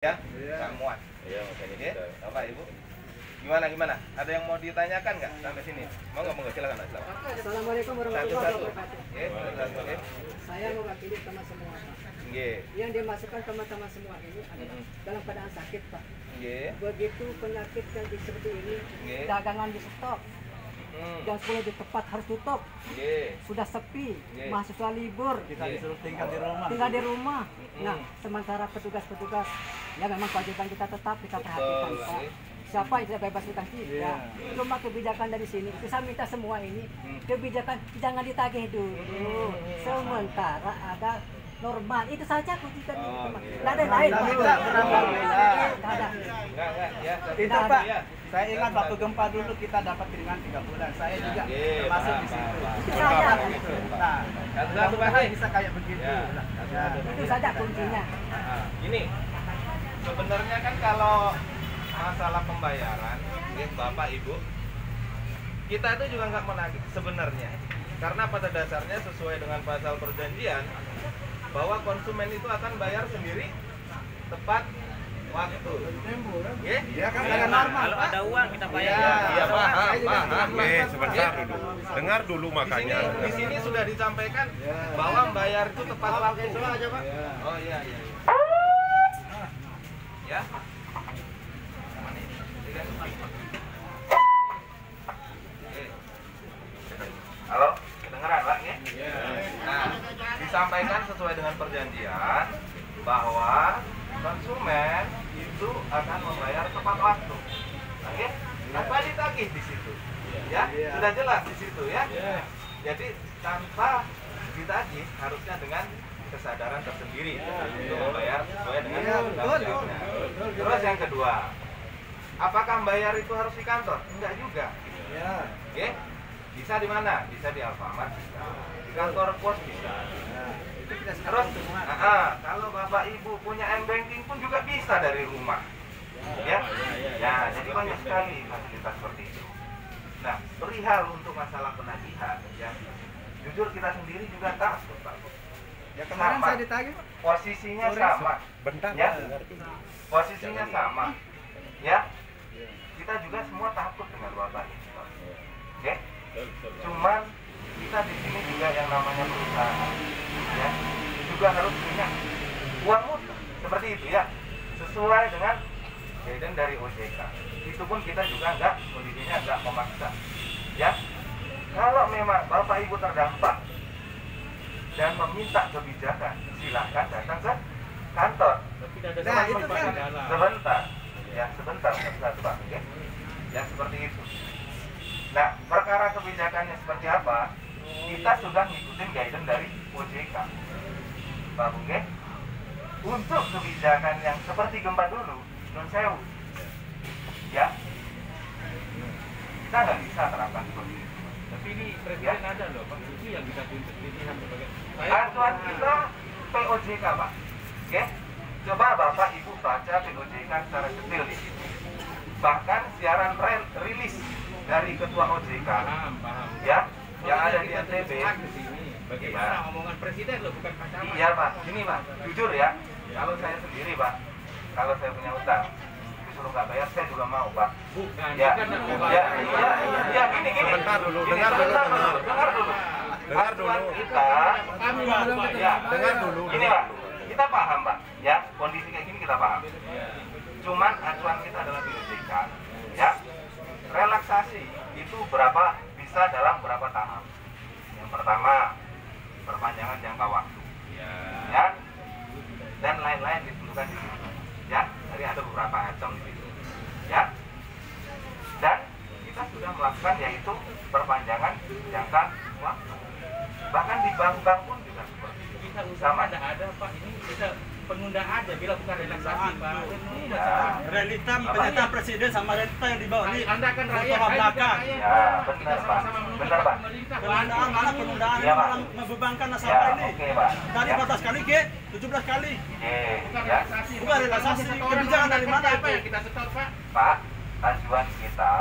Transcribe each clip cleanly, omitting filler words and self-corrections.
Ya, nggak muat. Iya, makanya Oke, kita. Bapak Ibu. Gimana? Ada yang mau ditanyakan nggak sampai sini? Mau nggak silakan, silakan. Assalamualaikum warahmatullahi Satu-satu. wabarakatuh. Oke. Saya mewakili teman semua, Pak. Nggih. Yang dimasukkan teman-teman semua ini adalah dalam keadaan sakit, Pak. Nggih. Begitu penyakit yang seperti ini, Nggih. dagangan di stop, jam 10 di tempat harus tutup, Nggih. sudah sepi, Nggih. mahasiswa libur, Kita disuruh tinggal di rumah. tinggal di rumah. Nah, sementara petugas-petugas, ya memang kewajiban kita tetap kita perhatikan, Betul, Pak. nggih. Siapa yang tidak bebas utang tidak. Cuma kebijakan dari sini, itu saya minta semua ini, kebijakan jangan ditagih dulu. Sementara ada normal, itu saja kunci kami. Tidak ada lain. Enggak, ya. Itu Tidak, Pak, ya. saya ingat waktu gempa dulu kita dapat kiriman 3 bulan. Saya juga Iya, termasuk paham, di situ. paham. Itu saja. Nah, Satu-satu, Pak. mudah-mudahan bisa kayak begitu. Ya. Ya. Itu saja kuncinya. Ini sebenarnya kan kalau masalah pembayaran, Bapak Ibu, kita itu juga nggak menagih sebenarnya, karena pada dasarnya sesuai dengan pasal perjanjian bahwa konsumen itu akan bayar sendiri tepat waktu. Ya kan dengan normal. Kalau ada uang kita bayar. Iya, paham. Sebentar dulu. Dengar dulu makanya. Di sini sudah disampaikan bahwa bayar itu tepat waktu. Oh iya. Ya. Halo, kedengeran Pak? Nah, disampaikan sesuai dengan perjanjian bahwa konsumen itu akan membayar tepat waktu. Oke? Tanpa ditagih di situ. Ya, sudah jelas di situ ya. Jadi tanpa ditagih harusnya dengan kesadaran tersendiri untuk membayar sesuai dengan tanggung jawabnya. Terus yang kedua, apakah membayar itu harus di kantor? Enggak juga. Oke? Bisa di mana? Bisa di Alfamart, bisa. Di kantor pos bisa. Terus, kalau Bapak Ibu punya M-Banking pun juga bisa dari rumah. Ya, jadi banyak sekali fasilitas seperti itu. Nah, perihal untuk masalah penagihan, ya, jujur kita sendiri juga takut, Pak. Ya kemarin Sama. saya ditagih, Pak. Posisinya sama. Bentar. Ya, posisinya sama. Ya, kita juga semua takut dengan wabah ini, Pak. Oke? Cuman kita di sini juga yang namanya perusahaan, ya, juga harus punya uang mutu seperti itu ya, sesuai dengan guidance dari OJK. Itu pun kita juga kondisinya nggak memaksa, ya. Kalau memang Bapak Ibu terdampak dan meminta kebijakan, silakan datang ke kantor. Nah, itu kan. Sebentar, satu Pak, oke? Ya seperti itu. Nah, perkara kebijakannya seperti apa? Kita sudah ngikutin guidance dari OJK, Pak Bung. Untuk kebijakan yang seperti gempa dulu, non sewu, ya, kita nggak bisa terapkan seperti itu. Tapi ini presiden ada loh, Pak. Ini yang bisa dilihat sebagai. Acuan kita POJK, Pak. Oke? Coba Bapak Ibu baca POJK secara detail di sini. Bahkan siaran rilis dari Ketua OJK, Paham. ya, yang ada di NTB. Bagaimana omongan presiden loh, bukan Pak Camat. Iya Pak, ini Pak, jujur ya, kalau saya sendiri Pak, kalau saya punya utang, disuruh nggak bayar, saya juga mau Pak. Bukan, Ya, bukan gini. Bentar dulu, Gini, dengar dulu. Dengar dulu. Acuan kita, Kami ya, Dengar dulu. Ini Pak, kita paham Pak, ya, kondisi kayak gini kita paham. Cuman acuan kita adalah POJK, ya, relaksasi itu bisa dalam berapa tahap. Yang pertama, perpanjangan jangka waktu, ya, dan lain-lain ditentukan di situ, ya. Tadi ada beberapa item di situ, ya. Dan kita sudah melakukan yaitu perpanjangan jangka waktu. Bahkan di bank-bank pun juga seperti itu. Kita usaha ada Pak, ini bisa penunda aja bila bukan relaksasi Pak. Realita presiden sama realita yang di bawah ini. Anda kan rakyat, Tolak saya belakang. juga rakyat. Ya, benar Kita Pak, sama-sama menuntut benar Pak. pemerintah. Penundaan mana penundaan Iya, Pak. malah membebankan Ya, nasabah ini. oke Pak. Dari Ya. 14 kali ke 17 kali. Bukan Ya, relaksasi. Bukan relaksasi, Satu orang kebijakan dari mana apa itu? yang kita setor Pak? Pak, acuan kita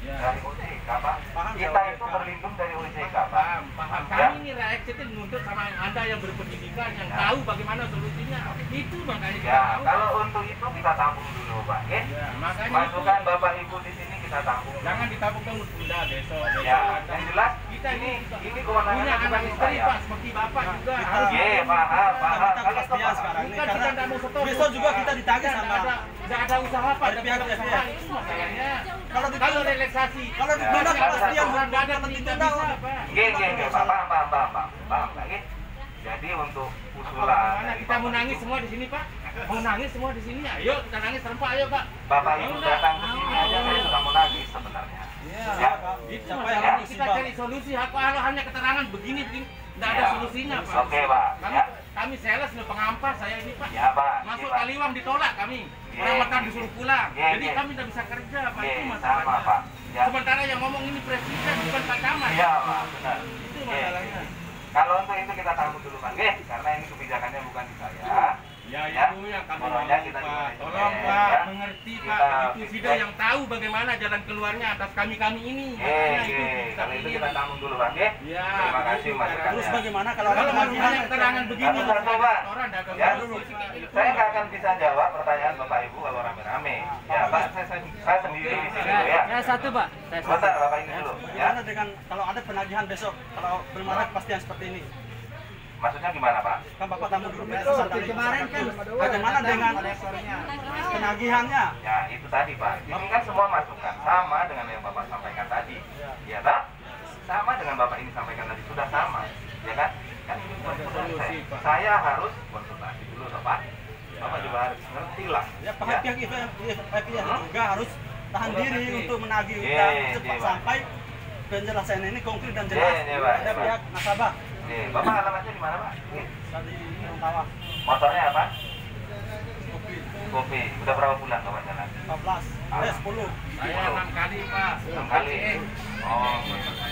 dari OJK, Pak. Kita itu berlindung dari OJK, Pak. Paham. Kami ini rakyat itu menuntut sama Anda yang berpendidikan, yang tahu bagaimana solusinya. Itu makanya kita Ya, tahu. kalau untuk itu kita tampung dulu, Pak. Ya. Makanya Masukan Bapak Ibu di sini kita tampung. jangan ditabung tunda besok. Ya, yang jelas Kita ini punya kewenangannya anak bukan istri, saya. Pak, seperti Bapak juga. Iya, paham. Kita Kalau kepastian sekarang ini Bukan karena kita nggak mau setor. besok juga kita ditagih Kita sama nggak ada usaha, Pak. dari pihak Nggak ada BSD. usaha, itu masalahnya. Kalau Kalau relaksasi, kalau ditunda Ya, kepastian nggak ada kalau tidak ditunda bisa, Pak. Nggih, Pak. Paham, Pak. Nggih. Jadi untuk usulan Mana dari kita mau Bapak nangis Ibu, semua di sini, Pak? Mau nangis semua di sini? Ayo kita nangis serempak, ayo, Pak. Bapak Ibu Enggak. datang ke sini aja saya sudah mau nangis sebenarnya. Iya, Ya. Itu siapa yang masalahnya. harus Kita Bang? cari solusi. Kalau hanya keterangan begini, nggak ada Ya. solusinya, Pak. Oke, Pak. Kami, Ya. kami sales nih pengampas saya ini, Pak. Ya, Pak. Masuk Iya, Pak. Kaliwang ditolak kami. Iya. Orang makan disuruh pulang. Iya, Jadi iya. kami tidak bisa kerja, Pak. Iya, Itu sama, masalahnya. Pak. Ya. Sementara yang ngomong ini presiden, bukan Pak Camat. Iya, Pak. Benar. Itu Iya. masalahnya. Kalau untuk itu kita tampung dulu, Pak. Nggih, karena ini kebijakannya bukan di saya. Ya, Ya. itu yang kami Pokoknya mau, kita Pak. juga Tolong, ya. Pak, Ya. mengerti, Pak. Kita Begitu feedback. Sido yang tahu bagaimana jalan keluarnya atas kami-kami ini. Makanya itu Kalau itu pilih. kita tampung dulu, Pak. Nggih. Ya, Terima kasih itu masukannya. Terus bagaimana kalau Kalau ada masih tagihan? keterangan begini, Satu-satu, Pak. orang dagang Ya. dulu. Saya nggak akan bisa jawab pertanyaan Bapak Ibu kalau rame-rame. Ya, Pak, saya sendiri di sini dulu ya. Saya satu, Pak. Saya satu. Sebentar, Bapak ini dulu. Ya. Bagaimana dengan kalau ada penagihan besok kalau belum ada kepastian seperti ini? Maksudnya gimana, Pak? Kan Bapak tamu dulu pesan dari kemarin kan bagaimana dengan penagihannya? Ya, itu tadi, Pak. Ini kan semua masukan sama dengan yang Bapak sampaikan tadi. Ya, Pak? Sama dengan Bapak ini sampaikan tadi, sudah sama. Ya kan? Kan ini bukan urusan saya harus konsultasi dulu, toh, Pak. Bapak juga harus ngerti lah. Ya pihak juga harus tahan diri untuk menagih Iya, utang iya, cepat Pak. sampai penjelasan ini konkret dan Iya, jelas iya, Pak. ada pihak nasabah. Bapak alamatnya di mana, Pak? Tadi Tawa Motornya apa? Kopi. Udah berapa bulan Bapak jalan? 10. Saya 6 kali, Pak. 6 kali. Oh.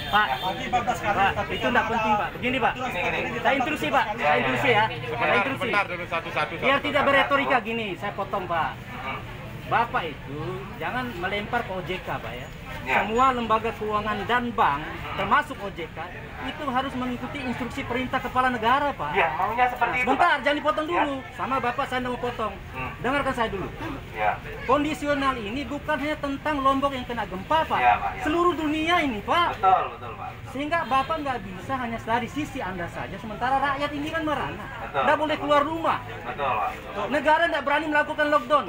Pak, Pagi 14 kali Pak, tapi itu enggak penting, Pak. Begini, Pak. Ini. Saya intrusi, Pak. Saya intrusi ya. Saya intrusi. Bentar dulu satu-satu. Biar tidak beretorika gini, saya potong, Pak. Hmm. Bapak itu jangan melempar ke OJK, Pak ya. Ya. Semua lembaga keuangan dan bank, termasuk OJK, itu harus mengikuti instruksi perintah kepala negara, Pak. Ya, maunya seperti itu, Sebentar, Pak. jangan dipotong dulu. Sama Bapak saya mau potong. Dengarkan saya dulu. Ya. Kondisional ini bukan hanya tentang Lombok yang kena gempa, Pak. Ya, Pak, ya. Seluruh dunia ini, Pak. Betul, Pak. Sehingga Bapak nggak bisa hanya dari sisi Anda saja, sementara rakyat ini kan merana. Betul. Nggak boleh keluar rumah. Betul, Pak. Betul. Negara nggak berani melakukan lockdown.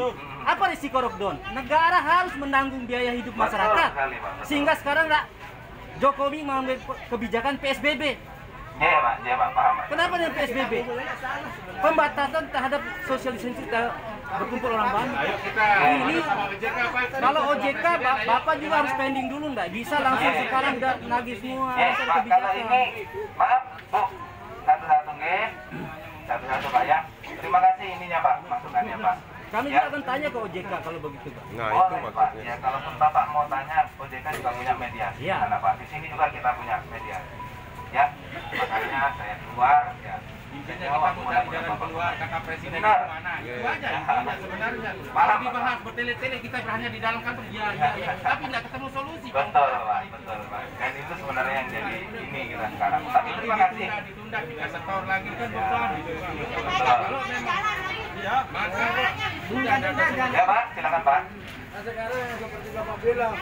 Apa risiko lockdown? Negara harus menanggung biaya hidup masyarakat. sekali, Pak. Betul. Sehingga sekarang nggak Jokowi mengambil kebijakan PSBB. Iya, Pak. Iya, Pak. Paham, Pak. Kenapa dengan PSBB? Pembatasan terhadap social distancing berkumpul orang banyak. Ayo kita Ini sama OJK, Pak. kalau OJK Bapak juga harus pending dulu, nggak bisa langsung sekarang udah nagih semua Ya, alasan Pak, kalau ini, kebijakan. maaf, Bu. Satu-satu, nggih. Satu-satu, Pak, ya. Terima kasih ininya, Pak. Masukannya, Pak. Kami Ya. juga akan tanya ke OJK kalau begitu, Pak. Nah, itu Boleh, Pak. maksudnya. Ya, kalaupun Bapak mau tanya, OJK juga punya mediasi. Iya. Karena, Pak, di sini juga kita punya mediasi. Ya, makanya saya keluar, ya. Intinya kita mau cari jalan keluar, kata presiden Benar. itu mana? Itu aja intinya sebenarnya. Paham, Kalau Pak. dibahas bertele-tele kita hanya di dalam kantor, ya, tapi nggak ketemu solusi. Betul, Pak. Betul, Pak. Dan itu sebenarnya yang jadi ini kita sekarang. Tapi terima kasih. Ditunda, kita setor lagi kan beban gitu, Pak. Betul. Kalau memang Ya, maka sudah ada Ya, Pak. Silakan, Pak. Nah sekarang yang seperti Bapak bilang,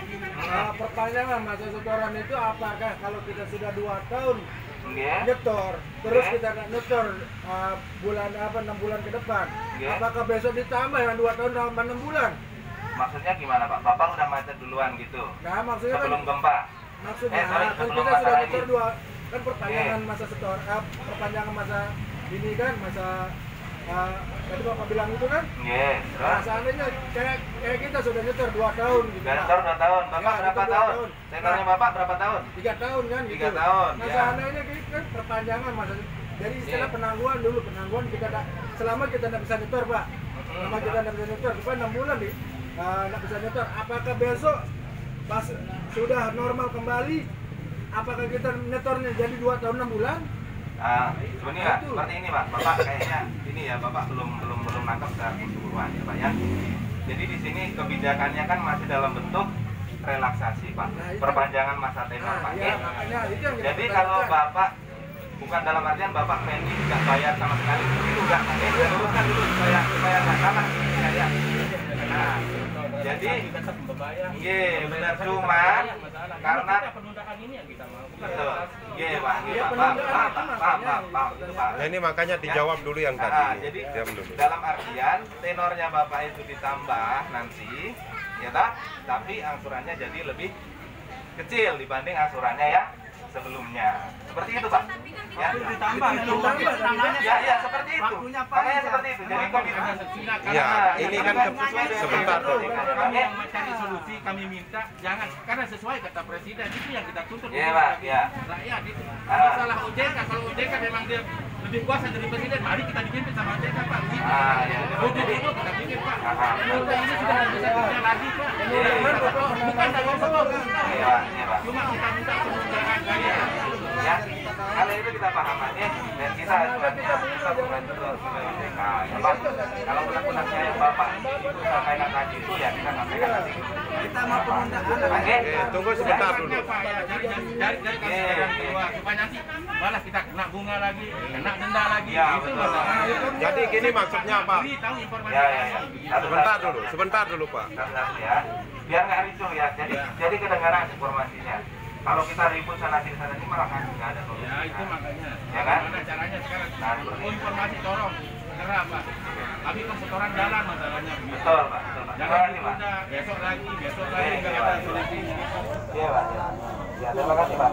perpanjangan masa setoran itu apakah kalau kita sudah 2 tahun Nggih. nyetor, terus Oke. kita nggak nyetor bulan 6 bulan ke depan, Oke. apakah besok ditambah yang 2 tahun tambah 6 bulan? Maksudnya gimana, Pak? Bapak udah macet duluan gitu. Nah maksudnya kan, Sebelum gempa. maksudnya sorry, kan sebelum kita sudah masalah nyetor ini. 2 kan perpanjangan masa setor, perpanjangan masa ini kan masa tadi Bapak bilang itu kan. Nggih. Nah, Terus? seandainya kayak kita sudah nyetor 2 tahun gitu. Udah nyetor 2 tahun. Bapak Ya, berapa itu 2 tahun? tahun. Setornya Bapak berapa tahun? 3 tahun kan gitu. 3 tahun, Nah, ya. seandainya kita kan perpanjangan masa jadi istilah Iya. penangguhan dulu, penangguhan kita selama kita tidak bisa nyetor, Pak. Selama kita tidak bisa nyetor, cuma 6 bulan nih tidak bisa nyetor. Apakah besok pas sudah normal kembali, apakah kita nyetornya jadi 2 tahun 6 bulan? Sebenarnya Itu. seperti ini, Pak. Bapak kayaknya ini ya, Bapak belum nangkep secara keseluruhan ya, Pak ya. Jadi di sini kebijakannya kan masih dalam bentuk relaksasi Pak, Nah, itu. perpanjangan masa tenor Nah, Pak. ya, makanya itu yang kita Jadi kalau pertanyakan. Bapak bukan dalam artian Bapak pending nggak bayar sama sekali, itu enggak. Saya luruskan dulu supaya nggak salah. Ya. Nah, jadi tetap membayar. iya benar, cuman karena penundaan ini yang kita mau. betul. Iya Pak, Iya, iya Pak, penundaan paham, itu makanya. itu Pak. Nah, ini makanya dijawab dulu yang tadi. Nah, nih. jadi Diam dulu. dalam artian tenornya Bapak itu ditambah nanti, ya tak? Tapi angsurannya jadi lebih kecil dibanding angsurannya ya sebelumnya. Seperti itu Pak. Ya, Ditambah itu. ya seperti itu. Waktunya apa Makanya aja? seperti itu. Jadi komitmen. Ya, ini kan sebentar dulu. Kami yang mencari solusi, kami minta jangan karena sesuai kata presiden itu yang kita tuntut Iya, Pak, iya. rakyat itu. Ah. Masalah OJK, kalau OJK memang dia lebih kuasa dari presiden, mari kita dipimpin sama OJK Pak. Gitu. Iya. OJK itu kita bikin Pak. Ah. Kita ini sudah tidak bisa kerja lagi Pak. Bukan dari sokong. Iya, iya Pak. Cuma kita minta penundaan kalian. Ya, kalau itu kita pahami dan kita membantu OJK. Ya, Pak. Kalau benar-benarnya yang Bapak itu sampaikan tadi itu ya kita sampaikan nanti. Kita mau penundaan. Oke. Tunggu sebentar dulu. Pak, ya, dari kami keluar supaya nanti malah kita kena bunga lagi, kena denda lagi. Ya, Itu betul. masalahnya. Jadi gini maksudnya Pak. Beritahu informasi. Ya. Sebentar dulu Pak. Satu-satu ya, biar nggak ricuh ya. Jadi kedengaran informasinya. Kalau kita ribut sana sini malah kan nggak ada solusi. Ya itu makanya. Ya kan? Gimana caranya sekarang? Nah, seperti itu. Informasi tolong segera Pak. Kami kan setoran jalan masalahnya. Betul Pak, betul Pak. Jangan Terima kasih Pak. ditunda besok lagi Iya, nggak ada solusinya. Iya Pak. Ya, terima kasih Pak.